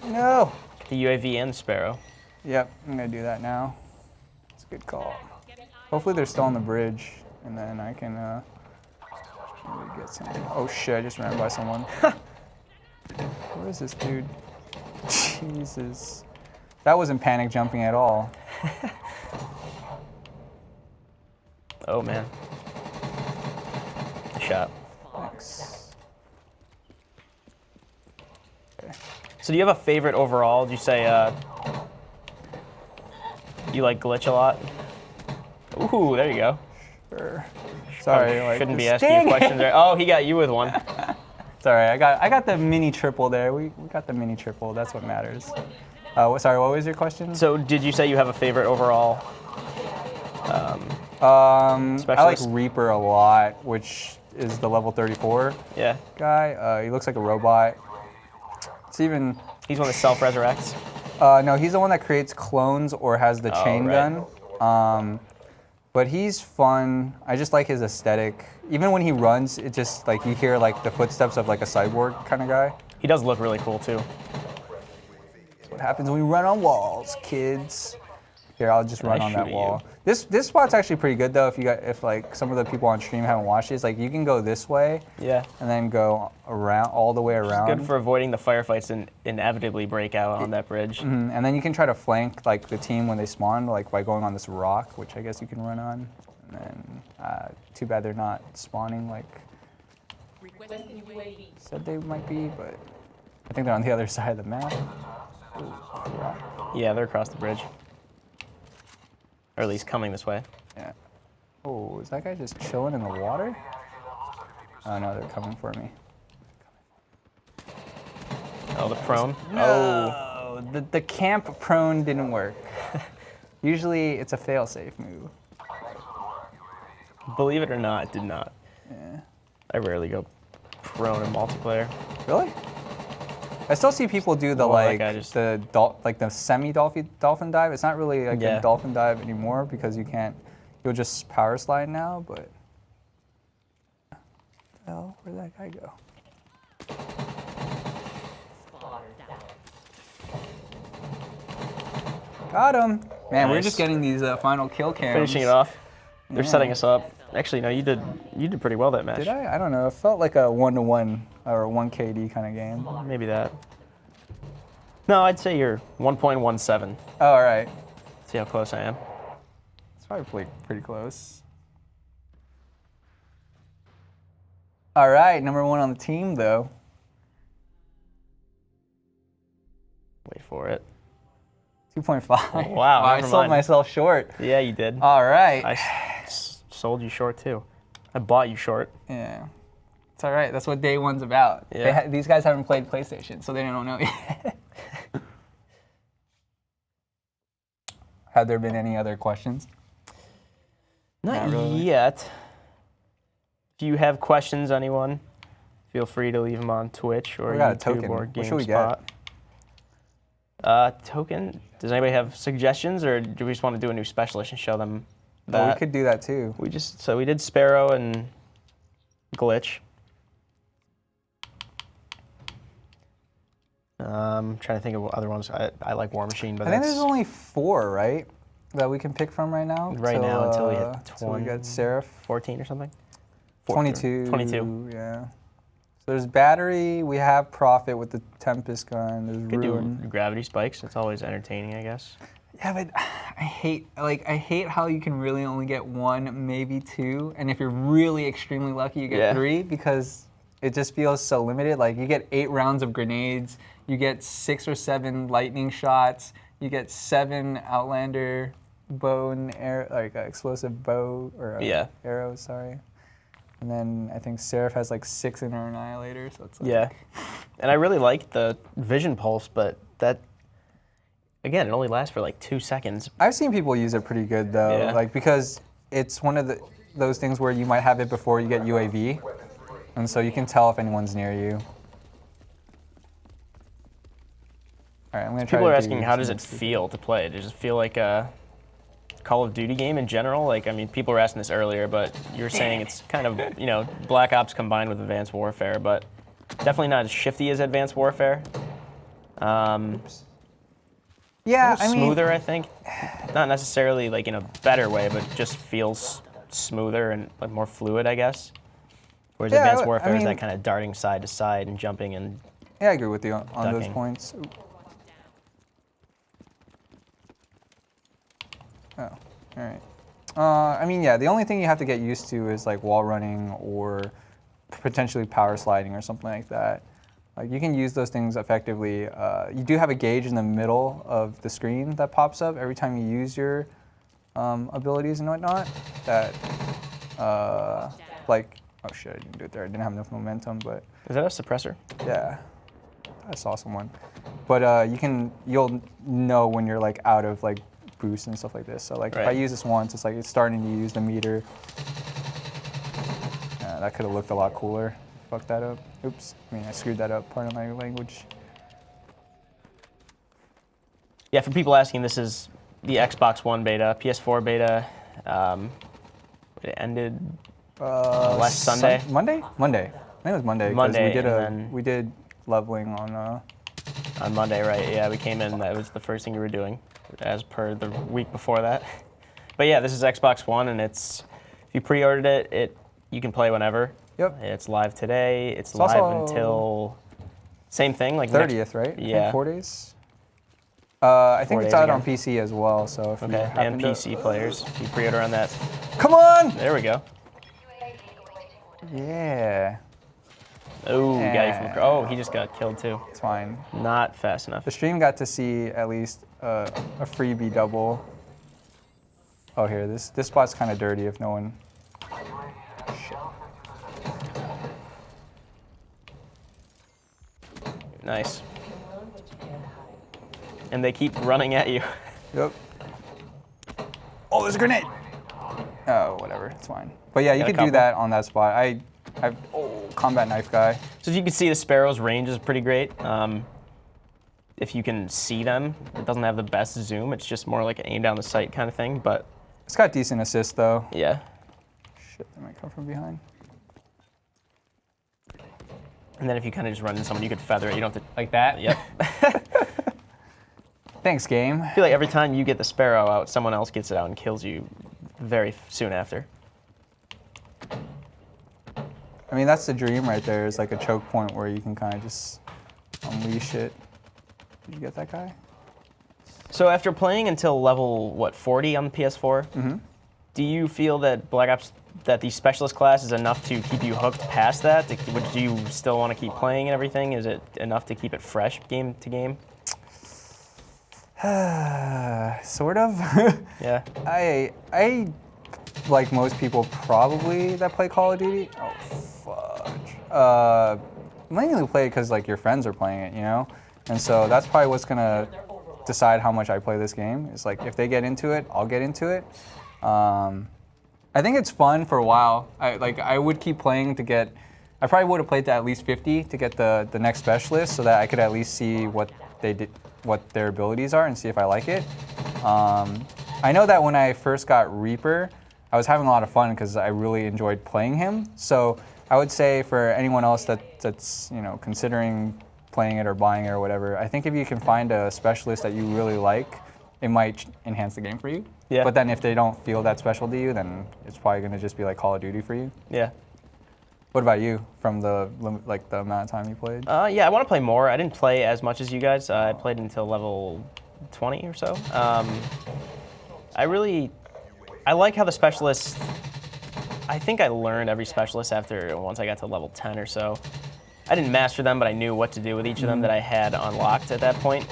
No! The UAV and Sparrow. Yep, I'm gonna do that now. It's a good call. Hopefully they're still on the bridge, and then I can maybe get some. Oh shit, I just ran by someone. Where is this dude? Jesus. That wasn't panic jumping at all. Oh man. Shot. Thanks. Okay. So do you have a favorite overall? Did you say you like glitch a lot? Ooh, there you go. Sure. Sorry, Probably like shouldn't be this- asking you Dang it! questions there. Oh, he got you with one. Sorry, I got the mini triple there. We got the mini triple. That's what matters. Sorry, what was your question? So did you say you have a favorite overall? I like Specialist? Reaper a lot, which is the level 34 Yeah. guy. He looks like a robot. It's even. He's one that self-resurrects. No, he's the one that creates clones or has the chain right. gun. But he's fun. I just like his aesthetic. Even when he runs, it just like you hear like the footsteps of like a cyborg kind of guy. He does look really cool too. That's what happens when we run on walls, kids. Here, I'll just run I on that shoot wall. This spot's actually pretty good though. If like some of the people on stream haven't watched it, it's like you can go this way Yeah. and then go around all the way around. Good for avoiding the firefights and inevitably break out on that bridge. And then you can try to flank like the team when they spawn, like by going on this rock, which I guess you can run on. And then, too bad they're not spawning like said they might be, but I think they're on the other side of the map. Ooh, rock. Yeah, they're across the bridge. Or at least coming this way. Yeah. Oh, is that guy just chilling in the water? Oh no, they're coming for me. Oh, the prone. Oh, the camp prone didn't work. Usually it's a fail-safe move. Believe it or not, it did not. Yeah. I rarely go prone in multiplayer. Really? I still see people do the Well, that like guy just- the semi dolphin dive. It's not really like Yeah. a dolphin dive anymore because you'll just power slide now. But hell, where'd that guy go? Got him. Man, we're Nice. just getting these final kill cams. Finishing it off. They're Yeah. setting us up. Actually, no, you did pretty well that match. Did I? I don't know. It felt like a 1-to-1 or a 1 KD kind of game. Maybe that. No, I'd say you're 1.17. Oh, all right. See how close I am. It's probably pretty close. All right, number 1 on the team, though. Wait for it. 2.5. Wow, I never sold mind. myself short. Yeah, you did. All right. I sold you short too. I bought you short. Yeah. It's all right. That's what day one's about. Yeah. These guys haven't played PlayStation, so they don't know yet. Had there been any other questions? Not really. yet. If you have questions, anyone, feel free to leave them on Twitch or We got a YouTube token. or What should we get? GameSpot. Token. Does anybody have suggestions, or do we just want to do a new specialist and show them that? Well, we could do that too. We did Sparrow and Glitch. Trying to think of what other ones. I like War Machine, but I think that's there's only 4, right, that we can pick from right now. until we hit Until we get Seraph. 14 or something. 22. 22. Yeah. So there's Battery. We have Prophet with the Tempest gun. There's Could do Ruin. gravity spikes. It's always entertaining, I guess. Yeah, but I hate how you can really only get 1, maybe 2, and if you're really extremely lucky, you get 3 because it just feels so limited. Like you get 8 rounds of grenades, you get 6 or 7 lightning shots, you get 7 Outlander bow and arrow, like explosive bow or arrows. Sorry. And then I think Seraph has like 6 in her Annihilator, so it's like... Yeah. And I really like the Vision Pulse, but that, again, it only lasts for like 2 seconds. I've seen people use it pretty good though, like because it's one of those things where you might have it before you get UAV, and so you can tell if anyone's near you. All right, I'm gonna try. People are asking, how does it feel to play? Does it feel like a Call of Duty game in general? Like, I mean, people were asking this earlier, but you're saying it's kind of, Black Ops combined with Advanced Warfare, but definitely not as shifty as Advanced Warfare. Yeah, I mean, smoother, I think. Not necessarily like in a better way, but just feels smoother and like more fluid, I guess. Whereas Advanced Warfare is that kind of darting side to side and jumping and yeah, I agree with you on those ducking. points. Oh, all right. I mean, yeah, the only thing you have to get used to is like wall running or potentially power sliding or something like that. Like you can use those things effectively. You do have a gauge in the middle of the screen that pops up every time you use your abilities and whatnot. That like, oh shit, I didn't do it there. I didn't have enough momentum, but is that a suppressor? yeah, I saw someone. But you'll know when you're like out of like boost and stuff like this. So like if I use this once, it's like it's starting to use the meter. That could have looked a lot cooler. Fuck that up. Oops. I mean, I screwed that up. Pardon my language. Yeah, for people asking, this is the Xbox One beta, PS4 beta. It ended last Sunday. Monday? Monday. I think it was Monday. Monday. We did leveling on Monday, right? Yeah, we came in. That was the first thing you were doing, as per the week before that. But yeah, this is Xbox One, and if you pre-ordered it, you can play whenever. Yep. It's live today. It's live until same thing, like 30th, right? Yeah. 4 days. I think it's out again. on PC as well. So if you happen and PC players, if you pre-order on that. Come on! There we go. Yeah. Oh, got you from oh, he just got killed too. It's fine. Not fast enough. The stream got to see at least a freebie double. Oh, here, this spot's kind of dirty if no one. Shit. Nice. And they keep running at you. Yep. Oh, there's a grenade. Oh, whatever, it's fine. But yeah, you could do that on that spot. I've combat knife guy. So as you can see, the Sparrow's range is pretty great. If you can see them, it doesn't have the best zoom. It's just more like an aim down the sight kind of thing, but. It's got decent assist though. Yeah. Shit, they might come from behind. And then if you kind of just run into someone, you could feather it. You don't have to, like that, yep. Thanks, game. I feel like every time you get the Sparrow out, someone else gets it out and kills you very soon after. I mean, that's the dream right there. It's like a choke point where you can kind of just unleash it. Did you get that guy? So after playing until level, 40 on the PS4, do you feel that that the Specialist class is enough to keep you hooked past that? Do you still want to keep playing and everything? Is it enough to keep it fresh game to game? Sort of. Yeah. I like most people probably that play Call of Duty. Oh fudge. Mainly play it because like your friends are playing it, you know, and so that's probably what's gonna decide how much I play this game. It's like if they get into it, I'll get into it. I think it's fun for a while. I would keep playing to get. I probably would have played to at least 50 to get the next specialist, so that I could at least see what they did, what their abilities are, and see if I like it. I know that when I first got Reaper, I was having a lot of fun because I really enjoyed playing him. So I would say for anyone else that's considering playing it or buying it or whatever, I think if you can find a specialist that you really like, it might enhance the game for you. Yeah. But then if they don't feel that special to you, then it's probably going to just be like Call of Duty for you. Yeah. What about you, from the amount of time you played? Yeah, I want to play more. I didn't play as much as you guys. I played until level 20 or so. I like how the specialists, I think I learned every specialist once I got to level 10 or so. I didn't master them, but I knew what to do with each of them that I had unlocked at that point.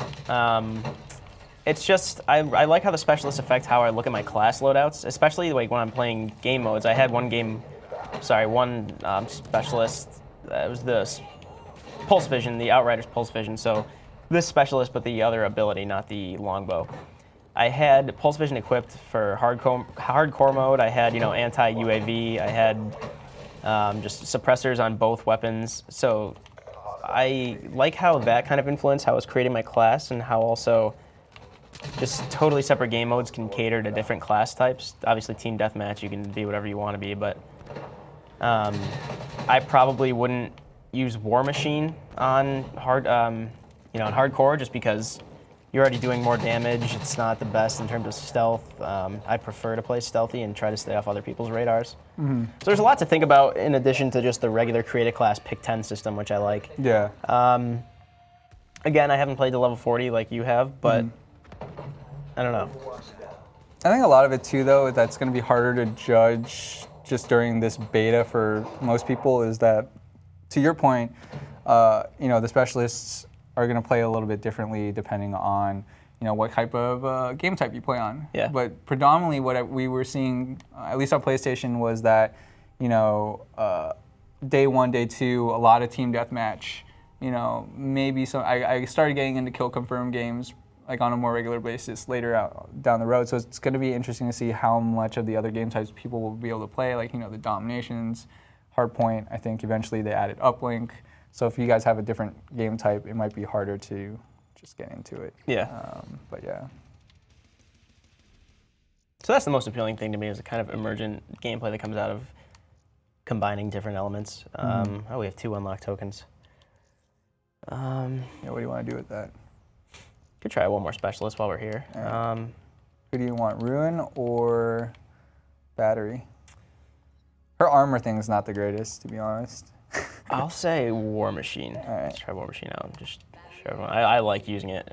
It's just, I like how the specialists affect how I look at my class loadouts, especially like when I'm playing game modes. I had one specialist, it was the Pulse Vision, the Outrider's Pulse Vision. So this specialist, but the other ability, not the longbow. I had Pulse Vision equipped for hardcore mode. I had, anti-UAV. I had just suppressors on both weapons. So I like how that kind of influenced how I was creating my class, and how also just totally separate game modes can cater to different class types. Obviously, team deathmatch, you can be whatever you want to be, but I probably wouldn't use War Machine on hardcore, just because you're already doing more damage. It's not the best in terms of stealth. I prefer to play stealthy and try to stay off other people's radars. Mm-hmm. So there's a lot to think about in addition to just the regular create a class pick 10 system, which I like. Yeah. Again, I haven't played to level 40 like you have, but I don't know. I think a lot of it too, though, that's going to be harder to judge just during this beta for most people is that, to your point, the specialists are going to play a little bit differently depending on, what type of game type you play on. Yeah. But predominantly what we were seeing, at least on PlayStation, was that, day one, day two, a lot of team deathmatch. Maybe some. I started getting into kill confirm games like on a more regular basis later down the road. So it's going to be interesting to see how much of the other game types people will be able to play, like the dominations, hardpoint. I think eventually they added uplink. So if you guys have a different game type, it might be harder to just get into it. Yeah. But yeah. So that's the most appealing thing to me, is the kind of emergent gameplay that comes out of combining different elements. We have 2 unlocked tokens. What do you want to do with that? Could try one more specialist while we're here. Right. Who do you want, Ruin or Battery? Her armor thing is not the greatest, to be honest. I'll say War Machine. All right. Let's try War Machine out. Just show everyone. I like using it.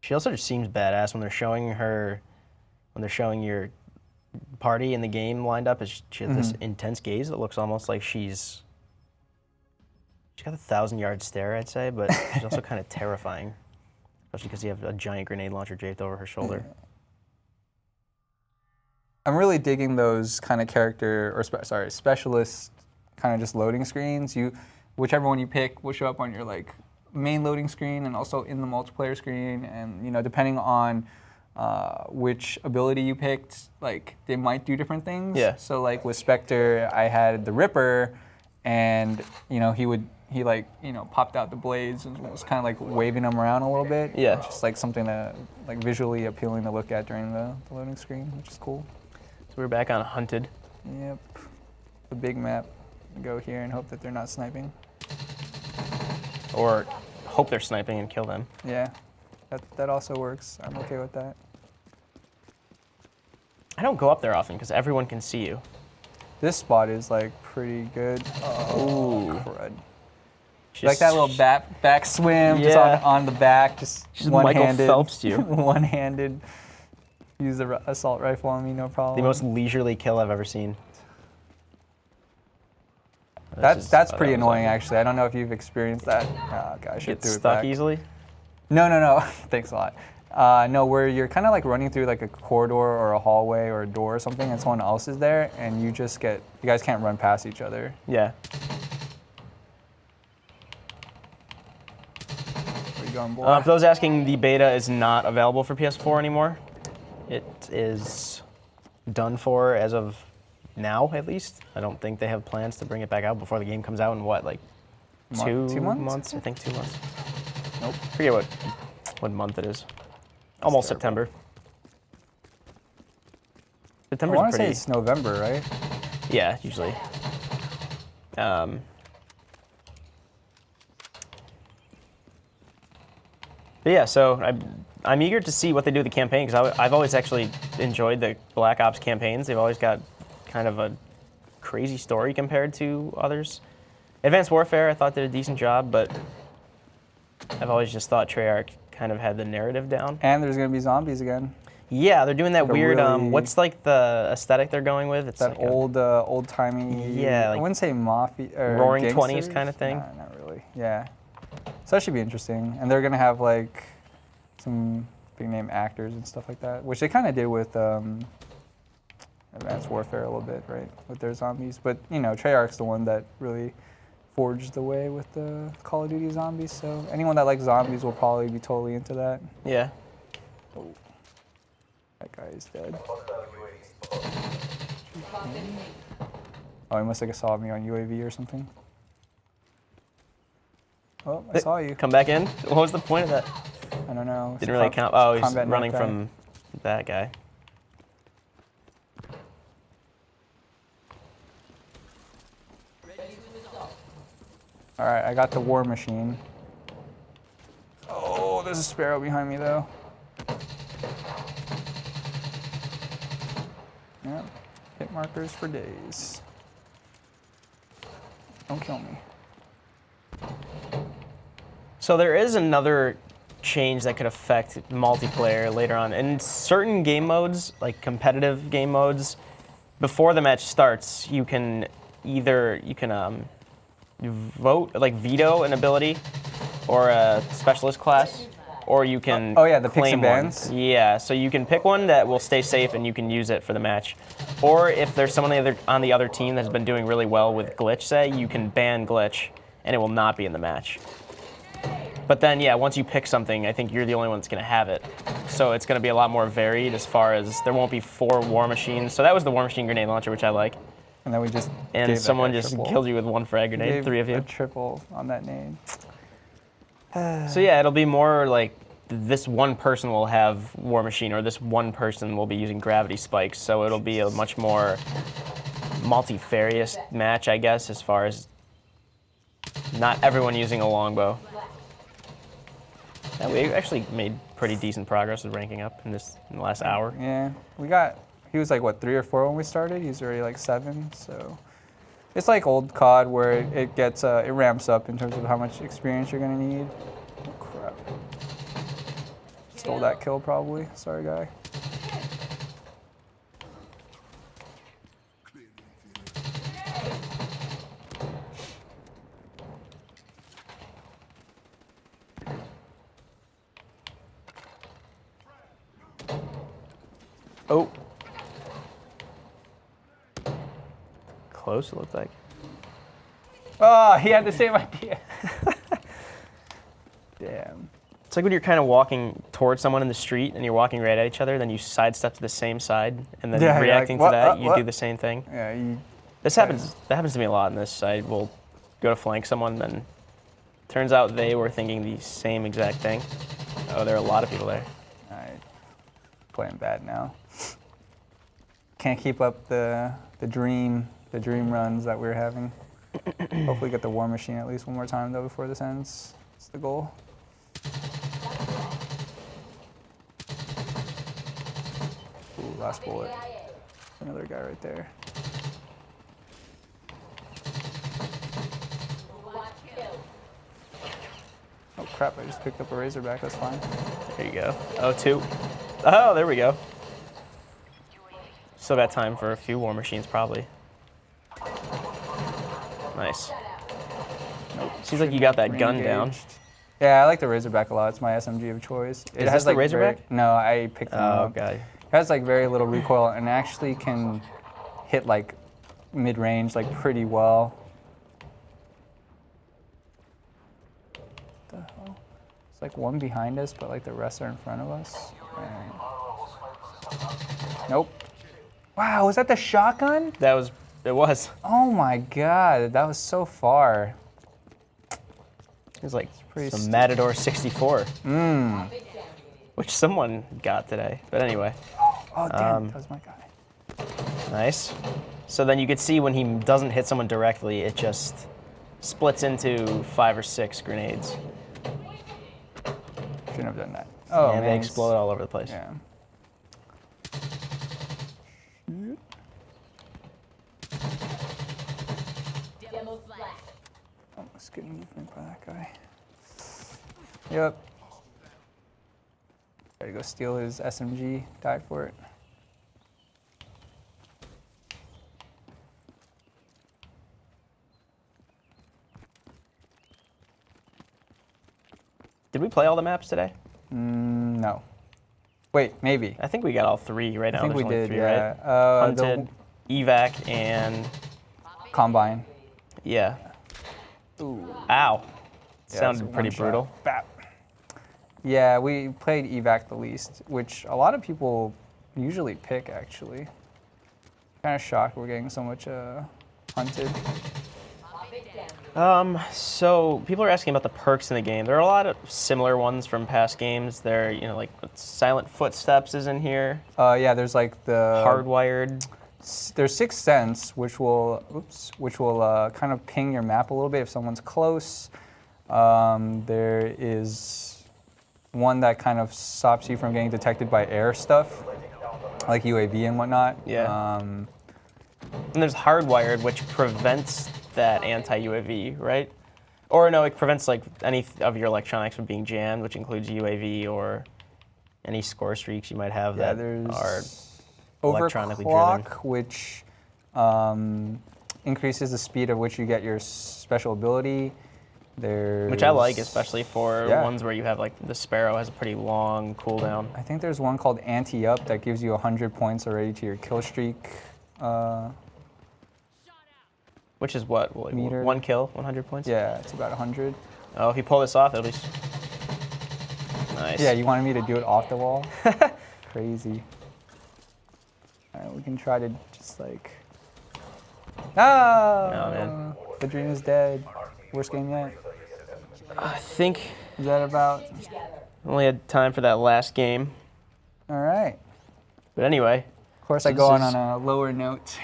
She also just seems badass when they're showing your party in the game lined up. She has this intense gaze that looks almost like she's got a 1,000-yard stare, I'd say, but she's also kind of terrifying, especially because you have a giant grenade launcher draped over her shoulder. I'm really digging those kind of specialist kind of just loading screens. Whichever one you pick will show up on your main loading screen and also in the multiplayer screen. And depending on which ability you picked, they might do different things. Yeah. So with Spectre, I had the Ripper, and he popped out the blades and was kind of waving them around a little bit. Yeah. Just something that visually appealing to look at during the loading screen, which is cool. So we're back on Hunted. Yep. The big map. Go here and hope that they're not sniping. Or hope they're sniping and kill them. Yeah. That also works. I'm okay with that. I don't go up there often because everyone can see you. This spot is pretty good. Oh, crud. Just, that little back swim, just on the back, just one-handed. Michael Phelps you. One-handed. Use the assault rifle on me, no problem. The most leisurely kill I've ever seen. That's pretty annoying, actually. I don't know if you've experienced that. Oh, gosh, I should do it back. Stuck easily? No. Thanks a lot. No, where you're kind of running through a corridor or a hallway or a door or something, and someone else is there, and you guys can't run past each other. Yeah. Where you going, boy? For those asking, the beta is not available for PS4 anymore. It is done for as of now, at least. I don't think they have plans to bring it back out before the game comes out in what, like 2 months? I think 2 months. Nope. I forget what month it is. Almost September. September's I want to pretty. say it's November, right? Yeah, usually. But yeah, so I'm eager to see what they do with the campaign because I've always actually enjoyed the Black Ops campaigns. They've always got kind of a crazy story compared to others. Advanced Warfare, I thought did a decent job, but I've always just thought Treyarch kind of had the narrative down. And there's going to be zombies again. Yeah, they're doing that Like a weird. really- What's like the aesthetic they're going with? It's That like old timey. Yeah, like I wouldn't say mafia or Roaring gangsters. 20s kind of thing. Nah, not really. Yeah. So that should be interesting. And they're gonna have like some big name actors and stuff like that, which they kind of did with Advanced Warfare a little bit, right? With their zombies. But you know, Treyarch's the one that really forged the way with the Call of Duty zombies. So anyone that likes zombies will probably be totally into that. Yeah. Oh. That guy is dead. Oh, he must have saw me on UAV or something. Oh, I saw you. Come back in. What was the point of that? I don't know. Didn't really count. Oh, he's combat running knife from that guy. All right, I got the war machine. Oh, there's a sparrow behind me though. Yeah, hit markers for days. Don't kill me. So there is another change that could affect multiplayer later on. In certain game modes, like competitive game modes, before the match starts, you can vote, like veto an ability or a specialist class, or you can Oh yeah, the picks claim and bans. one. Yeah, so you can pick one that will stay safe and you can use it for the match. Or if there's someone on the other team that's been doing really well with glitch, say, you can ban glitch and it will not be in the match. But then, yeah, once you pick something, I think you're the only one that's going to have it. So it's going to be a lot more varied as far as there won't be 4 war machines. So that was the war machine grenade launcher, which I like. And then we just And gave that someone guy just triple. killed you with 1 frag grenade, Gave 3 of you. a triple on that name. So yeah, it'll be more like this one person will have war machine, or this one person will be using gravity spikes. So it'll be a much more multifarious match, I guess, as far as not everyone using a longbow. Yeah, we actually made pretty decent progress with ranking up in the last hour. Yeah, he was like, what, 3 or 4 when we started? He's already like 7, so. It's like old COD where it ramps up in terms of how much experience you're gonna need. Oh, crap. Stole that kill probably, sorry guy. Oh. Close, it looked like. Oh, he had the same idea. Damn. It's like when you're kind of walking towards someone in the street and you're walking right at each other, then you sidestep to the same side, and then Yeah, you're reacting like, to that, what, you what? do the same thing. Yeah, That happens to me a lot in this side. We'll go to flank someone, then turns out they were thinking the same exact thing. Oh, there are a lot of people there. Alright. Playing bad now. Can't keep up the dream runs that we were having. Hopefully get the war machine at least one more time though before this ends. That's the goal. Ooh, last bullet. Another guy right there. Oh crap, I just picked up a Razorback, that's fine. There you go. Oh, 2. Oh, there we go. Still got time for a few war machines, probably. Nice. Nope. Seems like you got that gun down. Re-engaged. Yeah, I like the Razorback a lot. It's my SMG of choice. Is this the Razorback? No, I picked them Oh, up. okay. It has like very little recoil and actually can hit like mid-range like pretty well. What the hell? It's like one behind us, but like the rest are in front of us. Right. Nope. Wow, was that the shotgun? It was. Oh my god, that was so far. It was like pretty some stupid. Matador 64. Which someone got today. But anyway. Oh damn, that was my guy. Nice. So then you could see when he doesn't hit someone directly, it just splits into 5 or 6 grenades. Shouldn't have done that. Oh, and man, they explode all over the place. Yeah. Almost getting movement by that guy. Yep. Gotta go steal his SMG. Die for it. Did we play all the maps today? No. Wait, maybe. I think we got all 3 right now. I think There's we only did, 3, yeah. right? The Hunted, evac, and Combine. yeah. Ooh. Ow. Yeah, Sounded it's a pretty one-shot. brutal. Bap. Yeah, we played evac the least, which a lot of people usually pick, actually. Kind of shocked we're getting so much hunted. So people are asking about the perks in the game. There are a lot of similar ones from past games. There, like Silent Footsteps is in here. Yeah, there's like the Hardwired. There's Sixth Sense, which will kind of ping your map a little bit if someone's close. There is one that kind of stops you from getting detected by air stuff, like UAV and whatnot. Yeah. And there's Hardwired, which prevents that anti-UAV, right? Or no, it prevents like any of your electronics from being jammed, which includes UAV or any score streaks you might have that are electronically driven. Overclock, which increases the speed at which you get your special ability. Which I like, especially for Yeah. ones where you have like the Sparrow has a pretty long cooldown. I think there's one called Anti-Up that gives you 100 points already to your kill streak. Which is what? Like Meter. 1 kill, 100 points? Yeah, it's about 100. Oh, if you pull this off, it'll be nice. Yeah, you wanted me to do it off the wall? Crazy. All right, we can try to just like... Ah! Oh, man. The dream is dead. Worst game yet. I think Is that about... only had time for that last game. All right. But anyway. Of course, So I go this on is- a lower note.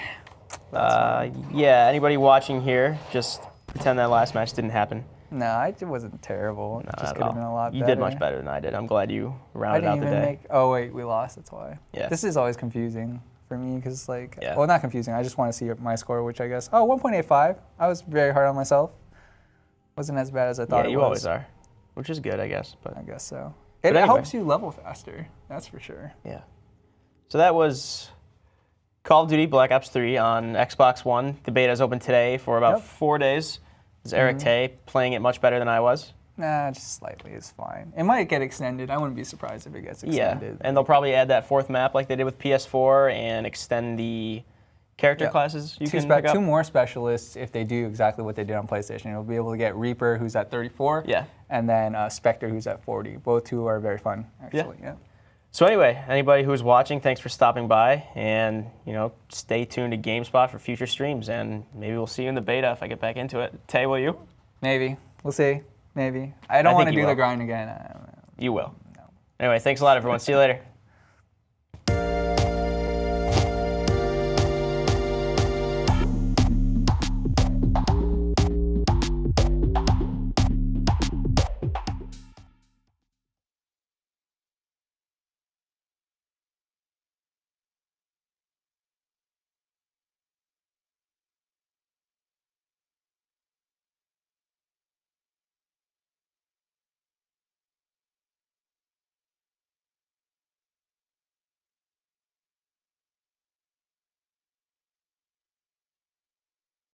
Yeah, anybody watching here, just pretend that last match didn't happen. No, it wasn't terrible. It Not just at could have all. been a lot You better. did much better than I did. I'm glad you I rounded out didn't the even day. make... Oh, wait, we lost. That's why. Yeah. This is always confusing for me because, like... Yeah. Well, not confusing. I just want to see my score, which I guess... Oh, 1.85. I was very hard on myself. Wasn't as bad as I thought Yeah, it was. you always are, which is good, I guess. But I guess so. But It anyway. helps you level faster. That's for sure. yeah. So that was Call of Duty Black Ops 3 on Xbox One. The beta is open today for about Yep. 4 days. This is Erick Tay playing it much better than I was. Nah, just slightly is fine. It might get extended. I wouldn't be surprised if it gets Yeah, extended. and they'll probably add that 4th map like they did with PS4 and extend the character Yep. classes you can pick up. Two more specialists if they do exactly what they did on PlayStation. You'll be able to get Reaper, who's at 34, Yeah. and then Spectre, who's at 40. Both two are very fun, actually. Yeah. So anyway, anybody who's watching, thanks for stopping by, and stay tuned to GameSpot for future streams, and maybe we'll see you in the beta if I get back into it. Tay, will you? Maybe. We'll see. Maybe. I don't want to think you do the will. grind again. You will. No. Anyway, thanks a lot, everyone. See you later.